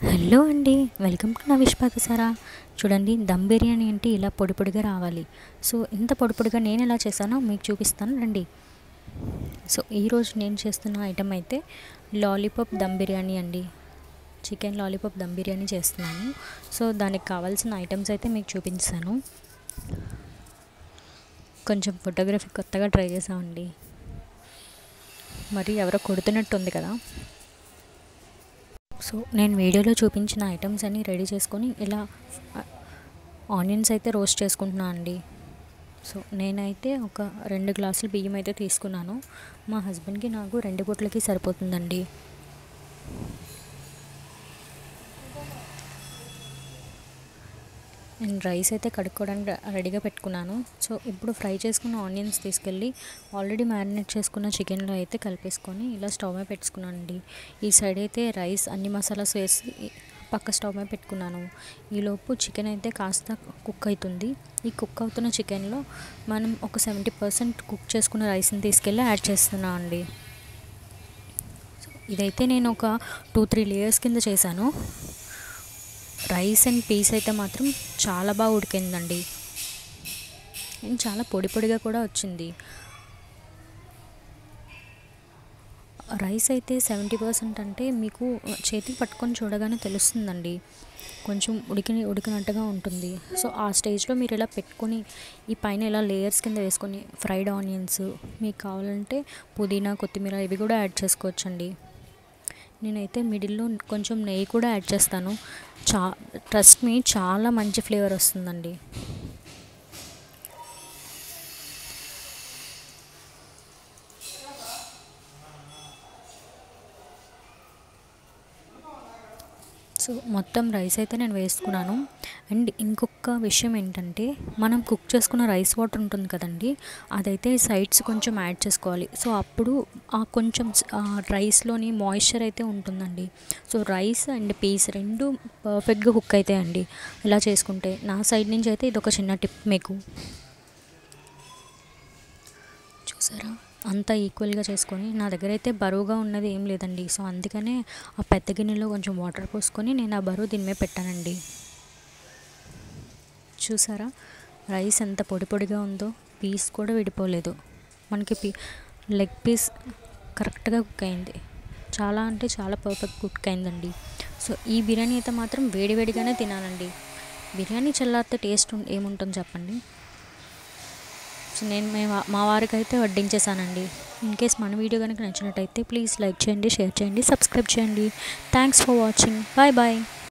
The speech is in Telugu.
హలో అండి, వెల్కమ్ టు నవిష్ పాకసారా. చూడండి, దమ్ బిర్యానీ అంటే ఇలా పొడి పొడిగా రావాలి. సో ఇంత పొడి పొడిగా నేను ఎలా చేశానో మీకు చూపిస్తాను రండి. సో ఈరోజు నేను చేస్తున్న ఐటెం అయితే లాలీపాప్ దమ్ బిర్యానీ అండి. చికెన్ లాలీపాప్ దమ్ బిర్యానీ చేస్తున్నాను. సో దానికి కావాల్సిన ఐటమ్స్ అయితే మీకు చూపించాను. కొంచెం ఫోటోగ్రఫీ కొత్తగా ట్రై చేసామండి. మరి ఎవరో కొడుతున్నట్టు ఉంది కదా. సో నేను వీడియోలో చూపించిన ఐటమ్స్ అన్నీ రెడీ చేసుకొని ఇలా ఆనియన్స్ అయితే రోస్ట్ చేసుకుంటున్నాను అండి. సో నేనైతే ఒక 2 గ్లాసులు బియ్యం అయితే తీసుకున్నాను. మా హస్బెండ్కి నాకు 2 పూటలకి సరిపోతుందండి. నేను రైస్ అయితే కడుక్కోవడానికి రెడీగా పెట్టుకున్నాను. సో ఇప్పుడు ఫ్రై చేసుకున్న ఆనియన్స్ తీసుకెళ్ళి ఆల్రెడీ మ్యారినేట్ చేసుకున్న చికెన్లో అయితే కలిపేసుకొని ఇలా స్టవ్ మీద పెట్టుకున్నానండి. ఈ సైడ్ అయితే రైస్ అన్ని మసాలాస్ వేసి పక్క స్టవ్ మీద పెట్టుకున్నాను. ఈలోపు చికెన్ అయితే కాస్త కుక్ అవుతుంది. ఈ కుక్ అవుతున్న చికెన్లో మనం ఒక 70% కుక్ చేసుకున్న రైస్ని తీసుకెళ్ళి యాడ్ చేస్తున్నాం అండి. ఇదైతే నేను ఒక 2-3 లేయర్స్ కింద చేశాను. రైస్ అండ్ పీస్ అయితే మాత్రం చాలా బాగా ఉడికిందండి. అండ్ చాలా పొడి పొడిగా కూడా వచ్చింది. రైస్ అయితే 70% అంటే మీకు చేతికి పట్టుకొని చూడగానే తెలుస్తుందండి. కొంచెం ఉడికినట్టుగా ఉంటుంది. సో ఆ స్టేజ్లో మీరు ఇలా పెట్టుకొని ఈ పైన ఇలా లేయర్స్ కింద వేసుకొని ఫ్రైడ్ ఆనియన్స్, మీకు కావాలంటే పుదీనా, కొత్తిమీర ఇవి కూడా యాడ్ చేసుకోవచ్చండి. నేనైతే మిడిల్లో కొంచెం నెయ్యి కూడా యాడ్ చేస్తాను. ట్రస్ట్ మీ, చాలా మంచి ఫ్లేవర్ వస్తుందండి. సో మొత్తం రైస్ అయితే నేను వేసుకున్నాను. అండ్ ఇంకొక విషయం ఏంటంటే, మనం కుక్ చేసుకున్న రైస్ వాటర్ ఉంటుంది కదండి, అదైతే సైడ్స్ కొంచెం యాడ్ చేసుకోవాలి. సో అప్పుడు ఆ కొంచెం రైస్లోని మాయిశ్చర్ అయితే ఉంటుందండి. సో రైస్ అండ్ పీస్ రెండు పర్ఫెక్ట్గా కుక్ అవుతాయండి ఇలా చేసుకుంటే. నా సైడ్ నుంచి అయితే ఇది ఒక చిన్న టిప్ మీకు. చూసారా, అంతా ఈక్వల్గా చేసుకొని, నా దగ్గర అయితే బరువుగా ఉన్నది ఏం లేదండి. సో అందుకనే ఆ పెద్ద గిన్నెలో కొంచెం వాటర్ పోసుకొని నేను ఆ బరువు దీని మీద పెట్టానండి. చూసారా, రైస్ ఎంత పొడి పొడిగా ఉందో, పీస్ కూడా విడిపోలేదు. మనకి లెగ్ పీస్ కరెక్ట్గా కుక్ అయింది. చాలా అంటే చాలా పర్ఫెక్ట్ కుక్ అయిందండి. సో ఈ బిర్యానీ అయితే మాత్రం వేడివేడిగానే తినాలండి. బిర్యానీ చల్లారితే టేస్ట్ ఏముంటుంది చెప్పండి. సో నేను మా వారికి అయితే వడ్డించేసానండి. ఇన్కేస్ మన వీడియో కనుక నచ్చినట్టయితే ప్లీజ్ లైక్ చేయండి, షేర్ చేయండి, సబ్స్క్రైబ్ చేయండి. Thanks for watching. Bye bye.